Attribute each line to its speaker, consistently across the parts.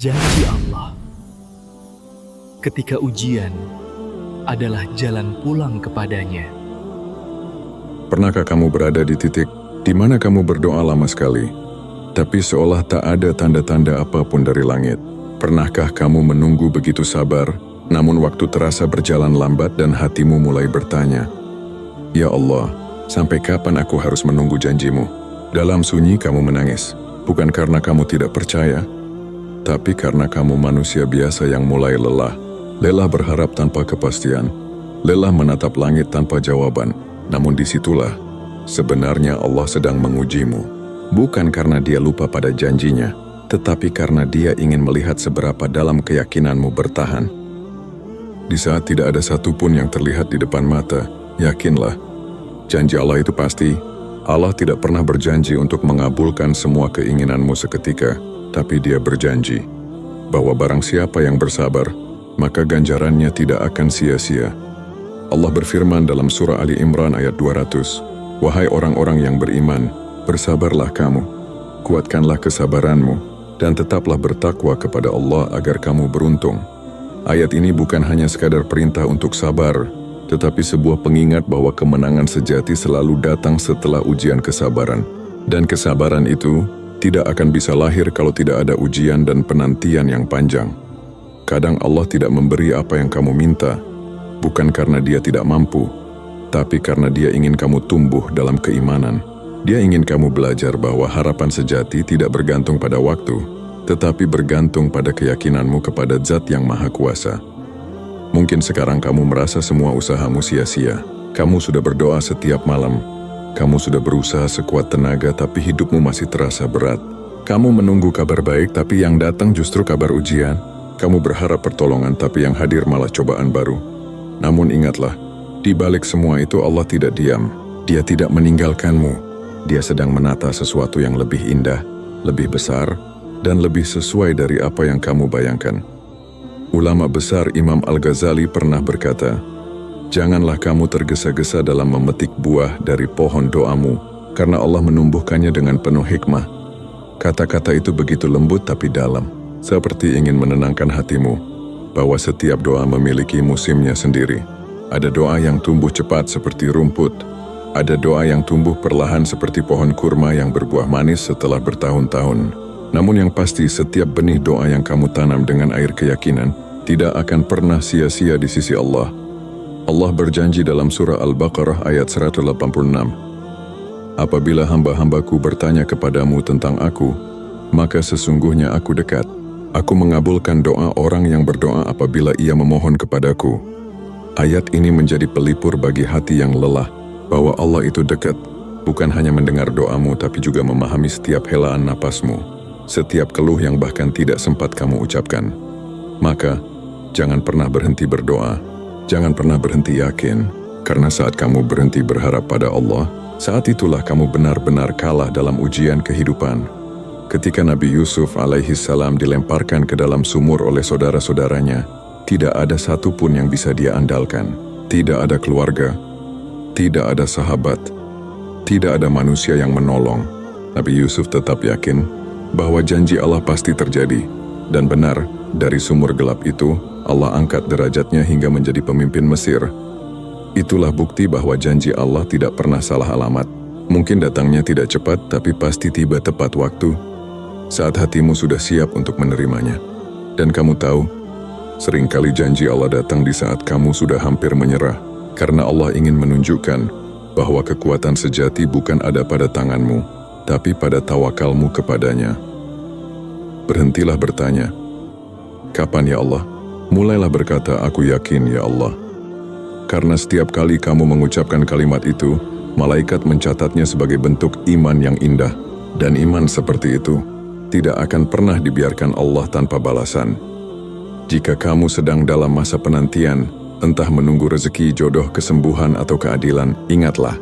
Speaker 1: Janji Allah ketika ujian adalah jalan pulang kepadanya.
Speaker 2: Pernahkah kamu berada di titik di mana kamu berdoa lama sekali, tapi seolah tak ada tanda-tanda apapun dari langit? Pernahkah kamu menunggu begitu sabar, namun waktu terasa berjalan lambat dan hatimu mulai bertanya, "Ya Allah, sampai kapan aku harus menunggu janjimu?" Dalam sunyi kamu menangis, bukan karena kamu tidak percaya, tapi karena kamu manusia biasa yang mulai lelah. Lelah berharap tanpa kepastian, lelah menatap langit tanpa jawaban. Namun disitulah sebenarnya Allah sedang mengujimu. Bukan karena Dia lupa pada janjinya, tetapi karena Dia ingin melihat seberapa dalam keyakinanmu bertahan. Di saat tidak ada satupun yang terlihat di depan mata, yakinlah, janji Allah itu pasti. Allah tidak pernah berjanji untuk mengabulkan semua keinginanmu seketika, tapi Dia berjanji bahwa barang siapa yang bersabar, maka ganjarannya tidak akan sia-sia. Allah berfirman dalam surah Ali Imran ayat 200, "Wahai orang-orang yang beriman, bersabarlah kamu, kuatkanlah kesabaranmu, dan tetaplah bertakwa kepada Allah agar kamu beruntung." Ayat ini bukan hanya sekadar perintah untuk sabar, tetapi sebuah pengingat bahwa kemenangan sejati selalu datang setelah ujian kesabaran. Dan kesabaran itu tidak akan bisa lahir kalau tidak ada ujian dan penantian yang panjang. Kadang Allah tidak memberi apa yang kamu minta, bukan karena Dia tidak mampu, tapi karena Dia ingin kamu tumbuh dalam keimanan. Dia ingin kamu belajar bahwa harapan sejati tidak bergantung pada waktu, tetapi bergantung pada keyakinanmu kepada Zat yang Maha Kuasa. Mungkin sekarang kamu merasa semua usahamu sia-sia. Kamu sudah berdoa setiap malam. Kamu sudah berusaha sekuat tenaga, tapi hidupmu masih terasa berat. Kamu menunggu kabar baik, tapi yang datang justru kabar ujian. Kamu berharap pertolongan, tapi yang hadir malah cobaan baru. Namun ingatlah, di balik semua itu Allah tidak diam. Dia tidak meninggalkanmu. Dia sedang menata sesuatu yang lebih indah, lebih besar, dan lebih sesuai dari apa yang kamu bayangkan. Ulama besar Imam Al-Ghazali pernah berkata, "Janganlah kamu tergesa-gesa dalam memetik buah dari pohon doamu, karena Allah menumbuhkannya dengan penuh hikmah." Kata-kata itu begitu lembut tapi dalam, seperti ingin menenangkan hatimu, bahwa setiap doa memiliki musimnya sendiri. Ada doa yang tumbuh cepat seperti rumput, ada doa yang tumbuh perlahan seperti pohon kurma yang berbuah manis setelah bertahun-tahun. Namun yang pasti, setiap benih doa yang kamu tanam dengan air keyakinan tidak akan pernah sia-sia di sisi Allah. Allah berjanji dalam surah Al-Baqarah ayat 186, "Apabila hamba-hambaku bertanya kepadamu tentang aku, maka sesungguhnya aku dekat. Aku mengabulkan doa orang yang berdoa apabila ia memohon kepadaku." Ayat ini menjadi pelipur bagi hati yang lelah, bahwa Allah itu dekat, bukan hanya mendengar doamu tapi juga memahami setiap helaan napasmu, setiap keluh yang bahkan tidak sempat kamu ucapkan. Maka, jangan pernah berhenti berdoa. Jangan pernah berhenti yakin, karena saat kamu berhenti berharap pada Allah, saat itulah kamu benar-benar kalah dalam ujian kehidupan. Ketika Nabi Yusuf alaihissalam dilemparkan ke dalam sumur oleh saudara-saudaranya, tidak ada satupun yang bisa dia andalkan. Tidak ada keluarga, tidak ada sahabat, tidak ada manusia yang menolong. Nabi Yusuf tetap yakin bahwa janji Allah pasti terjadi, dan benar, dari sumur gelap itu, Allah angkat derajatnya hingga menjadi pemimpin Mesir. Itulah bukti bahwa janji Allah tidak pernah salah alamat. Mungkin datangnya tidak cepat, tapi pasti tiba tepat waktu, saat hatimu sudah siap untuk menerimanya. Dan kamu tahu, seringkali janji Allah datang di saat kamu sudah hampir menyerah, karena Allah ingin menunjukkan bahwa kekuatan sejati bukan ada pada tanganmu, tapi pada tawakalmu kepadanya. Berhentilah bertanya, "Kapan ya Allah?" Mulailah berkata, "Aku yakin ya Allah." Karena setiap kali kamu mengucapkan kalimat itu, malaikat mencatatnya sebagai bentuk iman yang indah. Dan iman seperti itu tidak akan pernah dibiarkan Allah tanpa balasan. Jika kamu sedang dalam masa penantian, entah menunggu rezeki, jodoh, kesembuhan, atau keadilan, ingatlah,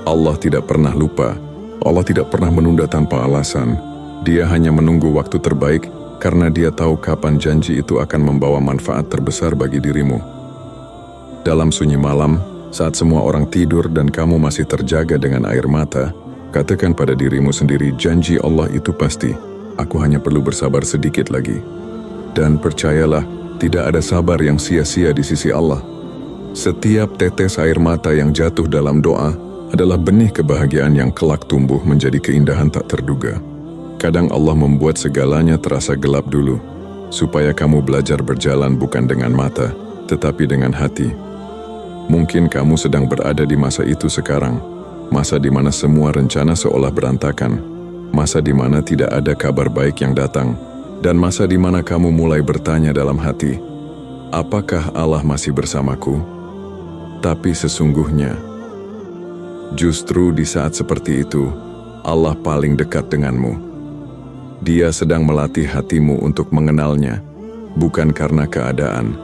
Speaker 2: Allah tidak pernah lupa. Allah tidak pernah menunda tanpa alasan. Dia hanya menunggu waktu terbaik, karena Dia tahu kapan janji itu akan membawa manfaat terbesar bagi dirimu. Dalam sunyi malam, saat semua orang tidur dan kamu masih terjaga dengan air mata, katakan pada dirimu sendiri, janji Allah itu pasti. Aku hanya perlu bersabar sedikit lagi. Dan percayalah, tidak ada sabar yang sia-sia di sisi Allah. Setiap tetes air mata yang jatuh dalam doa adalah benih kebahagiaan yang kelak tumbuh menjadi keindahan tak terduga. Kadang Allah membuat segalanya terasa gelap dulu, supaya kamu belajar berjalan bukan dengan mata, tetapi dengan hati. Mungkin kamu sedang berada di masa itu sekarang, masa di mana semua rencana seolah berantakan, masa di mana tidak ada kabar baik yang datang, dan masa di mana kamu mulai bertanya dalam hati, apakah Allah masih bersamaku? Tapi sesungguhnya, justru di saat seperti itu, Allah paling dekat denganmu. Dia sedang melatih hatimu untuk mengenalnya, bukan karena keadaan,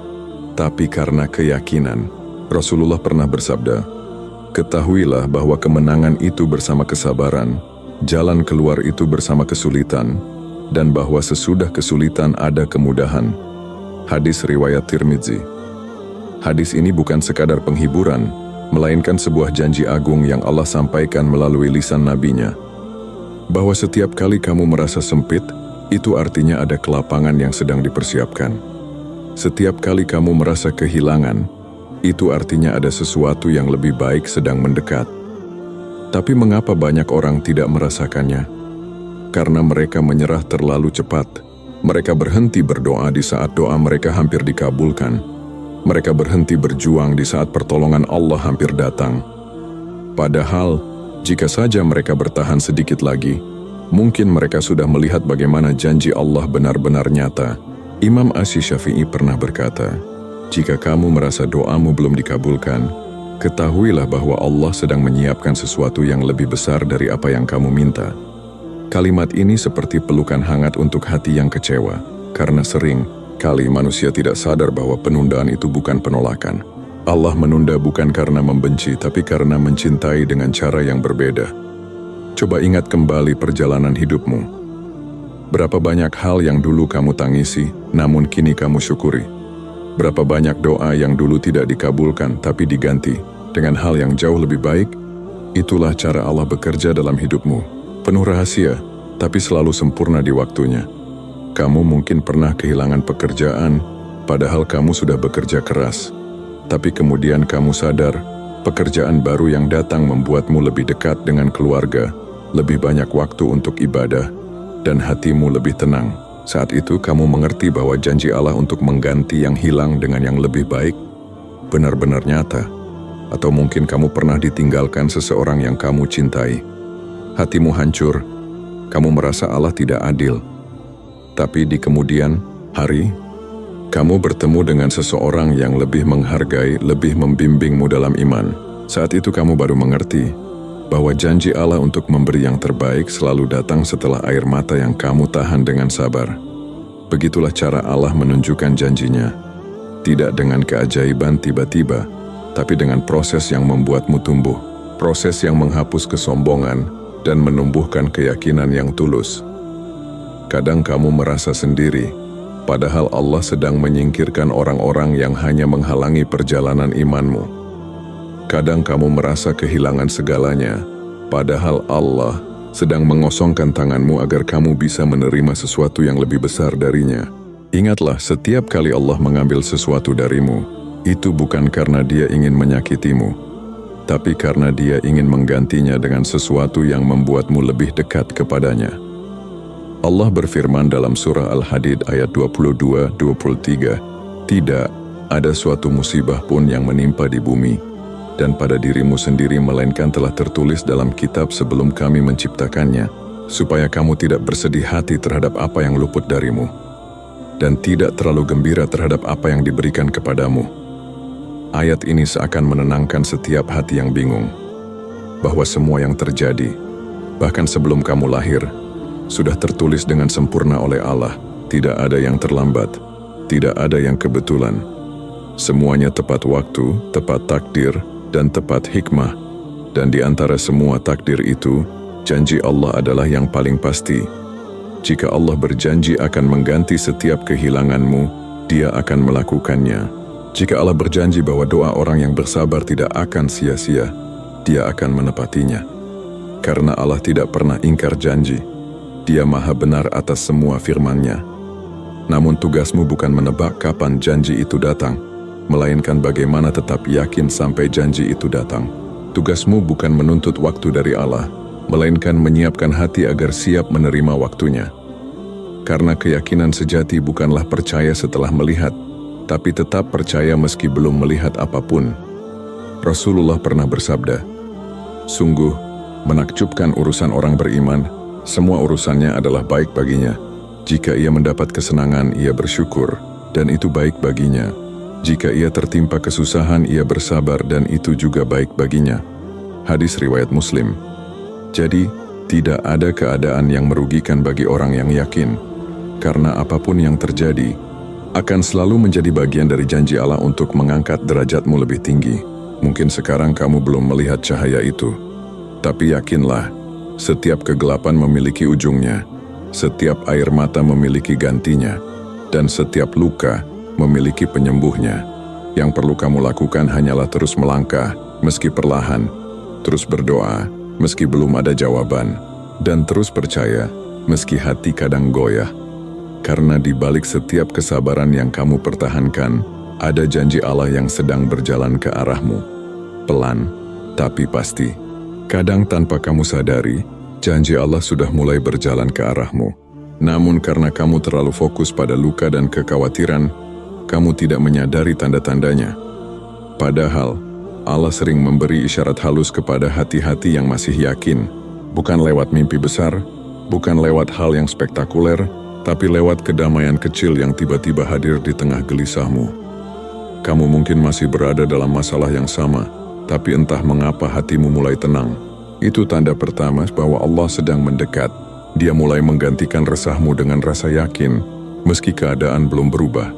Speaker 2: tapi karena keyakinan. Rasulullah pernah bersabda, ketahuilah bahwa kemenangan itu bersama kesabaran, jalan keluar itu bersama kesulitan, dan bahwa sesudah kesulitan ada kemudahan. Hadis riwayat Tirmidzi. Hadis ini bukan sekadar penghiburan, melainkan sebuah janji agung yang Allah sampaikan melalui lisan nabinya. Bahwa setiap kali kamu merasa sempit, itu artinya ada kelapangan yang sedang dipersiapkan. Setiap kali kamu merasa kehilangan, itu artinya ada sesuatu yang lebih baik sedang mendekat. Tapi mengapa banyak orang tidak merasakannya? Karena mereka menyerah terlalu cepat. Mereka berhenti berdoa di saat doa mereka hampir dikabulkan. Mereka berhenti berjuang di saat pertolongan Allah hampir datang. Padahal, jika saja mereka bertahan sedikit lagi, mungkin mereka sudah melihat bagaimana janji Allah benar-benar nyata. Imam Asy-Syafi'i pernah berkata, jika kamu merasa doamu belum dikabulkan, ketahuilah bahwa Allah sedang menyiapkan sesuatu yang lebih besar dari apa yang kamu minta. Kalimat ini seperti pelukan hangat untuk hati yang kecewa, karena sering kali manusia tidak sadar bahwa penundaan itu bukan penolakan. Allah menunda bukan karena membenci, tapi karena mencintai dengan cara yang berbeda. Coba ingat kembali perjalanan hidupmu. Berapa banyak hal yang dulu kamu tangisi, namun kini kamu syukuri. Berapa banyak doa yang dulu tidak dikabulkan, tapi diganti dengan hal yang jauh lebih baik. Itulah cara Allah bekerja dalam hidupmu. Penuh rahasia, tapi selalu sempurna di waktunya. Kamu mungkin pernah kehilangan pekerjaan, padahal kamu sudah bekerja keras. Tapi kemudian kamu sadar, pekerjaan baru yang datang membuatmu lebih dekat dengan keluarga, lebih banyak waktu untuk ibadah, dan hatimu lebih tenang. Saat itu kamu mengerti bahwa janji Allah untuk mengganti yang hilang dengan yang lebih baik benar-benar nyata. Atau mungkin kamu pernah ditinggalkan seseorang yang kamu cintai. Hatimu hancur, kamu merasa Allah tidak adil. Tapi di kemudian hari, kamu bertemu dengan seseorang yang lebih menghargai, lebih membimbingmu dalam iman. Saat itu kamu baru mengerti bahwa janji Allah untuk memberi yang terbaik selalu datang setelah air mata yang kamu tahan dengan sabar. Begitulah cara Allah menunjukkan janjinya. Tidak dengan keajaiban tiba-tiba, tapi dengan proses yang membuatmu tumbuh. Proses yang menghapus kesombongan dan menumbuhkan keyakinan yang tulus. Kadang kamu merasa sendiri, padahal Allah sedang menyingkirkan orang-orang yang hanya menghalangi perjalanan imanmu. Kadang kamu merasa kehilangan segalanya, padahal Allah sedang mengosongkan tanganmu agar kamu bisa menerima sesuatu yang lebih besar darinya. Ingatlah, setiap kali Allah mengambil sesuatu darimu, itu bukan karena Dia ingin menyakitimu, tapi karena Dia ingin menggantinya dengan sesuatu yang membuatmu lebih dekat kepadanya. Allah berfirman dalam surah Al-Hadid ayat 22-23, tidak ada suatu musibah pun yang menimpa di bumi dan pada dirimu sendiri melainkan telah tertulis dalam kitab sebelum kami menciptakannya, supaya kamu tidak bersedih hati terhadap apa yang luput darimu, dan tidak terlalu gembira terhadap apa yang diberikan kepadamu. Ayat ini seakan menenangkan setiap hati yang bingung, bahwa semua yang terjadi, bahkan sebelum kamu lahir, sudah tertulis dengan sempurna oleh Allah. Tidak ada yang terlambat, tidak ada yang kebetulan. Semuanya tepat waktu, tepat takdir, dan tepat hikmah. Dan di antara semua takdir itu, janji Allah adalah yang paling pasti. Jika Allah berjanji akan mengganti setiap kehilanganmu, Dia akan melakukannya. Jika Allah berjanji bahwa doa orang yang bersabar tidak akan sia-sia, Dia akan menepatinya. Karena Allah tidak pernah ingkar janji, Dia maha benar atas semua firman-Nya. Namun tugasmu bukan menebak kapan janji itu datang, melainkan bagaimana tetap yakin sampai janji itu datang. Tugasmu bukan menuntut waktu dari Allah, melainkan menyiapkan hati agar siap menerima waktunya. Karena keyakinan sejati bukanlah percaya setelah melihat, tapi tetap percaya meski belum melihat apapun. Rasulullah pernah bersabda, "Sungguh, menakjubkan urusan orang beriman, semua urusannya adalah baik baginya. Jika ia mendapat kesenangan, ia bersyukur, dan itu baik baginya. Jika ia tertimpa kesusahan, ia bersabar, dan itu juga baik baginya." Hadis riwayat Muslim. Jadi, tidak ada keadaan yang merugikan bagi orang yang yakin, karena apapun yang terjadi, akan selalu menjadi bagian dari janji Allah untuk mengangkat derajatmu lebih tinggi. Mungkin sekarang kamu belum melihat cahaya itu, tapi yakinlah, setiap kegelapan memiliki ujungnya, setiap air mata memiliki gantinya, dan setiap luka memiliki penyembuhnya. Yang perlu kamu lakukan hanyalah terus melangkah, meski perlahan, terus berdoa, meski belum ada jawaban, dan terus percaya, meski hati kadang goyah. Karena di balik setiap kesabaran yang kamu pertahankan, ada janji Allah yang sedang berjalan ke arahmu. Pelan, tapi pasti. Kadang tanpa kamu sadari, janji Allah sudah mulai berjalan ke arahmu. Namun karena kamu terlalu fokus pada luka dan kekhawatiran, kamu tidak menyadari tanda-tandanya. Padahal, Allah sering memberi isyarat halus kepada hati-hati yang masih yakin, bukan lewat mimpi besar, bukan lewat hal yang spektakuler, tapi lewat kedamaian kecil yang tiba-tiba hadir di tengah gelisahmu. Kamu mungkin masih berada dalam masalah yang sama, tapi entah mengapa hatimu mulai tenang. Itu tanda pertama bahwa Allah sedang mendekat. Dia mulai menggantikan resahmu dengan rasa yakin, meski keadaan belum berubah.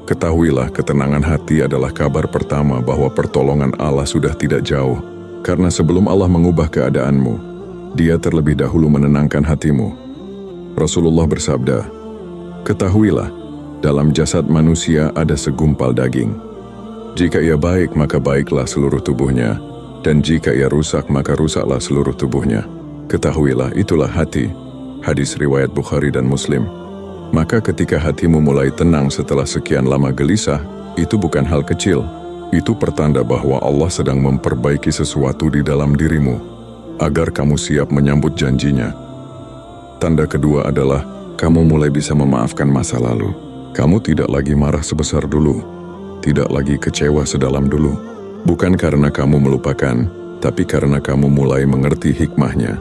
Speaker 2: Ketahuilah, ketenangan hati adalah kabar pertama bahwa pertolongan Allah sudah tidak jauh. Karena sebelum Allah mengubah keadaanmu, Dia terlebih dahulu menenangkan hatimu. Rasulullah bersabda, "Ketahuilah, dalam jasad manusia ada segumpal daging. Jika ia baik, maka baiklah seluruh tubuhnya, dan jika ia rusak, maka rusaklah seluruh tubuhnya. Ketahuilah, itulah hati." Hadis riwayat Bukhari dan Muslim. Maka ketika hatimu mulai tenang setelah sekian lama gelisah, itu bukan hal kecil. Itu pertanda bahwa Allah sedang memperbaiki sesuatu di dalam dirimu, agar kamu siap menyambut janjinya. Tanda kedua adalah kamu mulai bisa memaafkan masa lalu. Kamu tidak lagi marah sebesar dulu, tidak lagi kecewa sedalam dulu. Bukan karena kamu melupakan, tapi karena kamu mulai mengerti hikmahnya.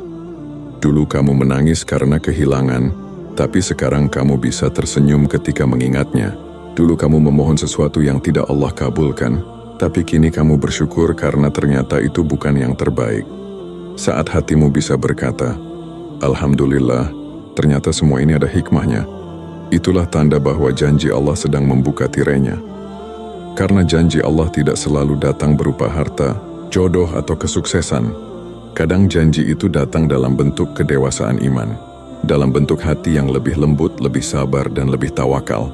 Speaker 2: Dulu kamu menangis karena kehilangan, tapi sekarang kamu bisa tersenyum ketika mengingatnya. Dulu kamu memohon sesuatu yang tidak Allah kabulkan, tapi kini kamu bersyukur karena ternyata itu bukan yang terbaik. Saat hatimu bisa berkata, "Alhamdulillah, ternyata semua ini ada hikmahnya." Itulah tanda bahwa janji Allah sedang membuka tirainya. Karena janji Allah tidak selalu datang berupa harta, jodoh, atau kesuksesan. Kadang janji itu datang dalam bentuk kedewasaan iman, dalam bentuk hati yang lebih lembut, lebih sabar, dan lebih tawakal.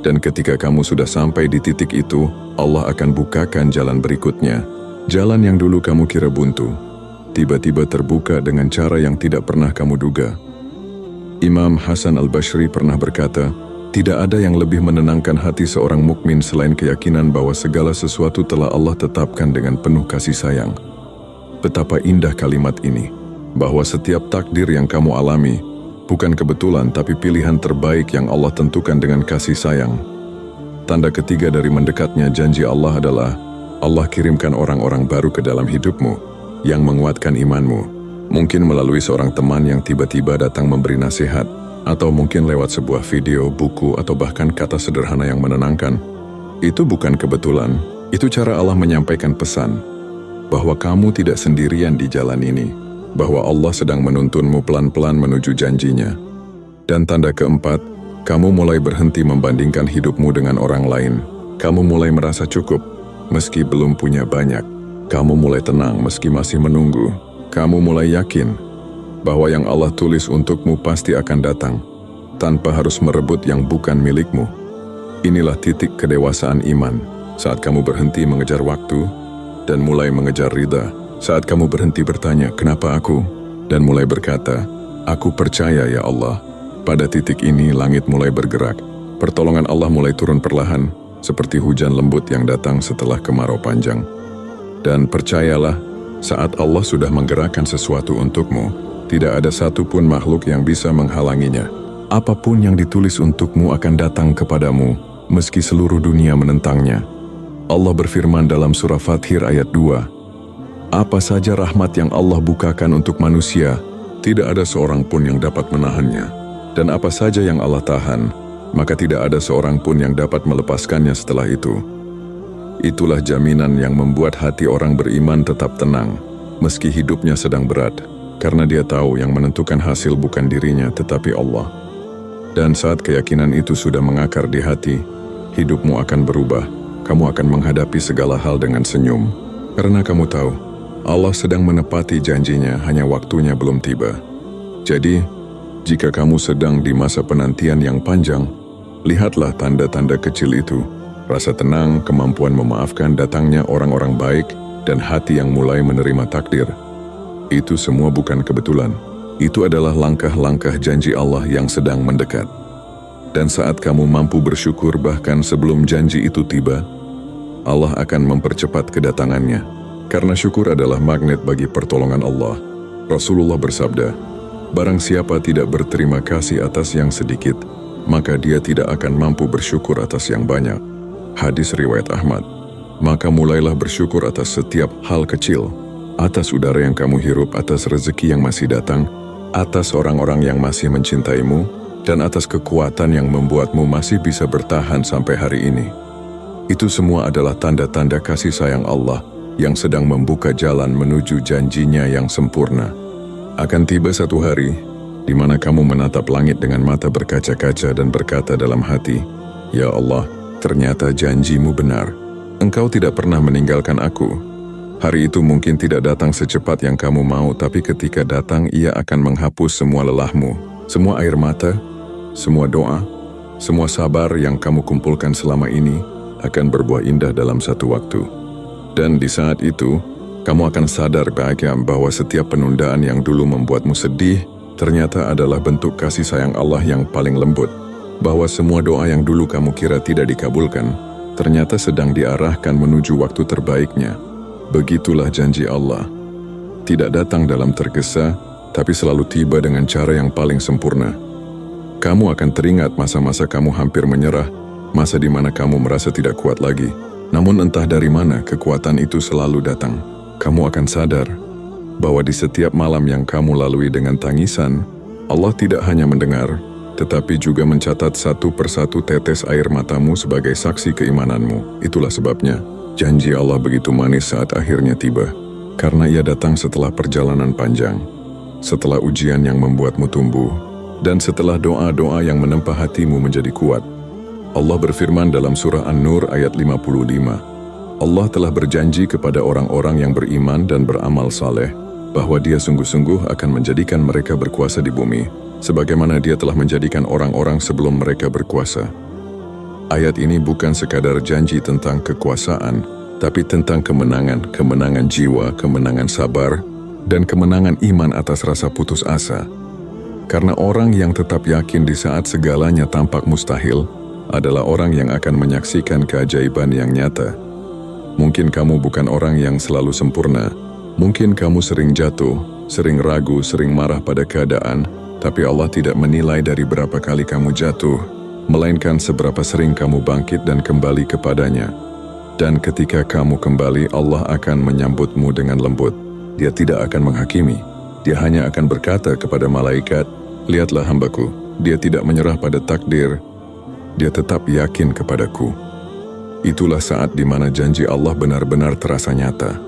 Speaker 2: Dan ketika kamu sudah sampai di titik itu, Allah akan bukakan jalan berikutnya. Jalan yang dulu kamu kira buntu, tiba-tiba terbuka dengan cara yang tidak pernah kamu duga. Imam Hasan al-Basri pernah berkata, "Tidak ada yang lebih menenangkan hati seorang mukmin selain keyakinan bahwa segala sesuatu telah Allah tetapkan dengan penuh kasih sayang." Betapa indah kalimat ini, bahwa setiap takdir yang kamu alami bukan kebetulan tapi pilihan terbaik yang Allah tentukan dengan kasih sayang. Tanda ketiga dari mendekatnya janji Allah adalah Allah kirimkan orang-orang baru ke dalam hidupmu yang menguatkan imanmu. Mungkin melalui seorang teman yang tiba-tiba datang memberi nasihat, atau mungkin lewat sebuah video, buku, atau bahkan kata sederhana yang menenangkan. Itu bukan kebetulan, itu cara Allah menyampaikan pesan, bahwa kamu tidak sendirian di jalan ini, bahwa Allah sedang menuntunmu pelan-pelan menuju janjinya. Dan tanda keempat, kamu mulai berhenti membandingkan hidupmu dengan orang lain. Kamu mulai merasa cukup, meski belum punya banyak. Kamu mulai tenang meski masih menunggu. Kamu mulai yakin bahwa yang Allah tulis untukmu pasti akan datang, tanpa harus merebut yang bukan milikmu. Inilah titik kedewasaan iman, saat kamu berhenti mengejar waktu dan mulai mengejar ridha. Saat kamu berhenti bertanya, "Kenapa aku?" dan mulai berkata, "Aku percaya ya Allah." Pada titik ini langit mulai bergerak. Pertolongan Allah mulai turun perlahan, seperti hujan lembut yang datang setelah kemarau panjang. Dan percayalah, saat Allah sudah menggerakkan sesuatu untukmu, tidak ada satupun makhluk yang bisa menghalanginya. Apapun yang ditulis untukmu akan datang kepadamu, meski seluruh dunia menentangnya. Allah berfirman dalam surah Fathir ayat 2, apa saja rahmat yang Allah bukakan untuk manusia, tidak ada seorang pun yang dapat menahannya. Dan apa saja yang Allah tahan, maka tidak ada seorang pun yang dapat melepaskannya setelah itu. Itulah jaminan yang membuat hati orang beriman tetap tenang, meski hidupnya sedang berat, karena dia tahu yang menentukan hasil bukan dirinya tetapi Allah. Dan saat keyakinan itu sudah mengakar di hati, hidupmu akan berubah. Kamu akan menghadapi segala hal dengan senyum, karena kamu tahu, Allah sedang menepati janjinya, hanya waktunya belum tiba. Jadi, jika kamu sedang di masa penantian yang panjang, lihatlah tanda-tanda kecil itu. Rasa tenang, kemampuan memaafkan, datangnya orang-orang baik, dan hati yang mulai menerima takdir. Itu semua bukan kebetulan. Itu adalah langkah-langkah janji Allah yang sedang mendekat. Dan saat kamu mampu bersyukur bahkan sebelum janji itu tiba, Allah akan mempercepat kedatangannya. Karena syukur adalah magnet bagi pertolongan Allah. Rasulullah bersabda, barang siapa tidak berterima kasih atas yang sedikit, maka dia tidak akan mampu bersyukur atas yang banyak. Hadis riwayat Ahmad. Maka mulailah bersyukur atas setiap hal kecil, atas udara yang kamu hirup, atas rezeki yang masih datang, atas orang-orang yang masih mencintaimu, dan atas kekuatan yang membuatmu masih bisa bertahan sampai hari ini. Itu semua adalah tanda-tanda kasih sayang Allah yang sedang membuka jalan menuju janjinya yang sempurna. Akan tiba satu hari, di mana kamu menatap langit dengan mata berkaca-kaca dan berkata dalam hati, ya Allah, ternyata janjimu benar. Engkau tidak pernah meninggalkan aku. Hari itu mungkin tidak datang secepat yang kamu mau, tapi ketika datang ia akan menghapus semua lelahmu, semua air mata, semua doa, semua sabar yang kamu kumpulkan selama ini akan berbuah indah dalam satu waktu. Dan di saat itu, kamu akan sadar bahagia bahwa setiap penundaan yang dulu membuatmu sedih, ternyata adalah bentuk kasih sayang Allah yang paling lembut. Bahwa semua doa yang dulu kamu kira tidak dikabulkan, ternyata sedang diarahkan menuju waktu terbaiknya. Begitulah janji Allah. Tidak datang dalam tergesa, tapi selalu tiba dengan cara yang paling sempurna. Kamu akan teringat masa-masa kamu hampir menyerah, masa di mana kamu merasa tidak kuat lagi. Namun entah dari mana kekuatan itu selalu datang. Kamu akan sadar bahwa di setiap malam yang kamu lalui dengan tangisan, Allah tidak hanya mendengar, tetapi juga mencatat satu persatu tetes air matamu sebagai saksi keimananmu. Itulah sebabnya janji Allah begitu manis saat akhirnya tiba. Karena ia datang setelah perjalanan panjang, setelah ujian yang membuatmu tumbuh, dan setelah doa-doa yang menempa hatimu menjadi kuat. Allah berfirman dalam surah An-Nur ayat 55, Allah telah berjanji kepada orang-orang yang beriman dan beramal saleh, bahwa Dia sungguh-sungguh akan menjadikan mereka berkuasa di bumi, sebagaimana Dia telah menjadikan orang-orang sebelum mereka berkuasa. Ayat ini bukan sekadar janji tentang kekuasaan, tapi tentang kemenangan, kemenangan jiwa, kemenangan sabar, dan kemenangan iman atas rasa putus asa. Karena orang yang tetap yakin di saat segalanya tampak mustahil, adalah orang yang akan menyaksikan keajaiban yang nyata. Mungkin kamu bukan orang yang selalu sempurna, mungkin kamu sering jatuh, sering ragu, sering marah pada keadaan, tapi Allah tidak menilai dari berapa kali kamu jatuh, melainkan seberapa sering kamu bangkit dan kembali kepadanya. Dan ketika kamu kembali, Allah akan menyambutmu dengan lembut. Dia tidak akan menghakimi, Dia hanya akan berkata kepada malaikat, lihatlah hambaku, dia tidak menyerah pada takdir, dia tetap yakin kepadaku. Itulah saat di mana janji Allah benar-benar terasa nyata.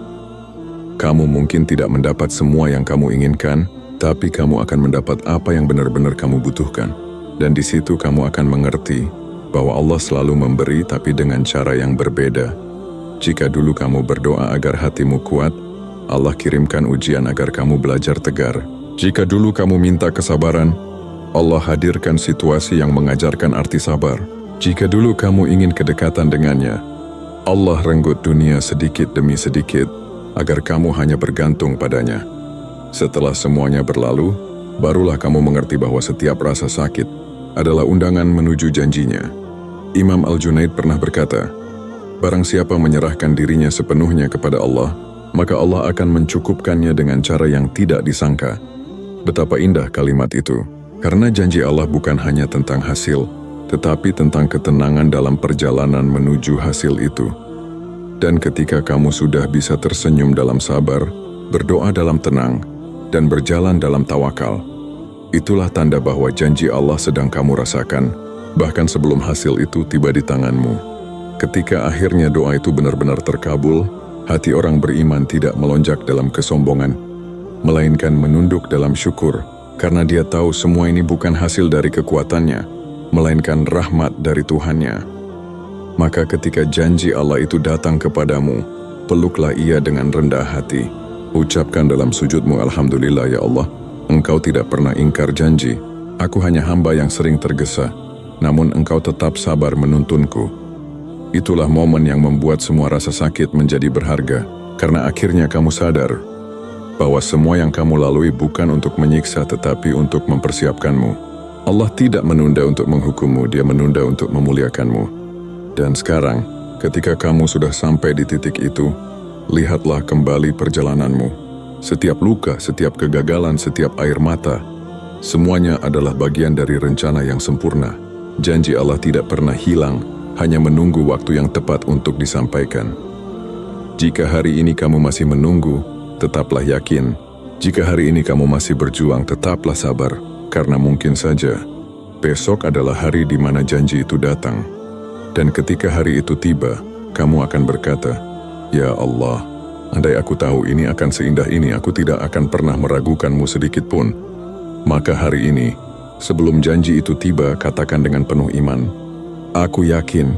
Speaker 2: Kamu mungkin tidak mendapat semua yang kamu inginkan, tapi kamu akan mendapat apa yang benar-benar kamu butuhkan. Dan di situ kamu akan mengerti bahwa Allah selalu memberi, tapi dengan cara yang berbeda. Jika dulu kamu berdoa agar hatimu kuat, Allah kirimkan ujian agar kamu belajar tegar. Jika dulu kamu minta kesabaran, Allah hadirkan situasi yang mengajarkan arti sabar. Jika dulu kamu ingin kedekatan dengannya, Allah renggut dunia sedikit demi sedikit, agar kamu hanya bergantung padanya. Setelah semuanya berlalu, barulah kamu mengerti bahwa setiap rasa sakit adalah undangan menuju janjinya. Imam Al-Junaid pernah berkata, barang siapa menyerahkan dirinya sepenuhnya kepada Allah, maka Allah akan mencukupkannya dengan cara yang tidak disangka. Betapa indah kalimat itu, karena janji Allah bukan hanya tentang hasil, tetapi tentang ketenangan dalam perjalanan menuju hasil itu. Dan ketika kamu sudah bisa tersenyum dalam sabar, berdoa dalam tenang, dan berjalan dalam tawakal, itulah tanda bahwa janji Allah sedang kamu rasakan, bahkan sebelum hasil itu tiba di tanganmu. Ketika akhirnya doa itu benar-benar terkabul, hati orang beriman tidak melonjak dalam kesombongan, melainkan menunduk dalam syukur, karena dia tahu semua ini bukan hasil dari kekuatannya, melainkan rahmat dari Tuhannya. Maka ketika janji Allah itu datang kepadamu, peluklah ia dengan rendah hati. Ucapkan dalam sujudmu, Alhamdulillah ya Allah, Engkau tidak pernah ingkar janji. Aku hanya hamba yang sering tergesa, namun Engkau tetap sabar menuntunku. Itulah momen yang membuat semua rasa sakit menjadi berharga, karena akhirnya kamu sadar bahwa semua yang kamu lalui bukan untuk menyiksa tetapi untuk mempersiapkanmu. Allah tidak menunda untuk menghukummu, Dia menunda untuk memuliakanmu. Dan sekarang, ketika kamu sudah sampai di titik itu, lihatlah kembali perjalananmu. Setiap luka, setiap kegagalan, setiap air mata, semuanya adalah bagian dari rencana yang sempurna. Janji Allah tidak pernah hilang, hanya menunggu waktu yang tepat untuk disampaikan. Jika hari ini kamu masih menunggu, tetaplah yakin. Jika hari ini kamu masih berjuang, tetaplah sabar, karena mungkin saja besok adalah hari di mana janji itu datang. Dan ketika hari itu tiba, kamu akan berkata, "Ya Allah, andai aku tahu ini akan seindah ini, aku tidak akan pernah meragukanmu sedikit pun." Maka hari ini, sebelum janji itu tiba, katakan dengan penuh iman, "Aku yakin,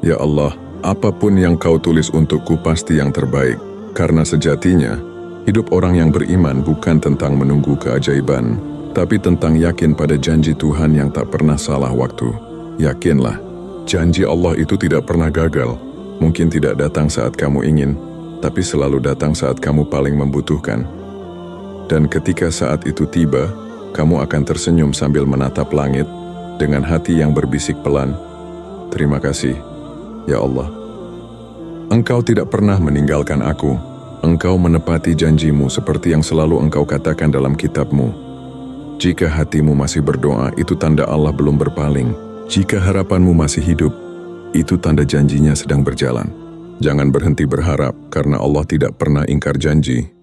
Speaker 2: ya Allah, apapun yang Kau tulis untukku pasti yang terbaik." Karena sejatinya, hidup orang yang beriman bukan tentang menunggu keajaiban, tapi tentang yakin pada janji Tuhan yang tak pernah salah waktu. Yakinlah, janji Allah itu tidak pernah gagal. Mungkin tidak datang saat kamu ingin, tapi selalu datang saat kamu paling membutuhkan. Dan ketika saat itu tiba, kamu akan tersenyum sambil menatap langit dengan hati yang berbisik pelan, "Terima kasih, ya Allah. Engkau tidak pernah meninggalkan aku. Engkau menepati janjimu seperti yang selalu Engkau katakan dalam kitab-Mu." Jika hatimu masih berdoa, itu tanda Allah belum berpaling. Jika harapanmu masih hidup, itu tanda janjinya sedang berjalan. Jangan berhenti berharap, karena Allah tidak pernah ingkar janji.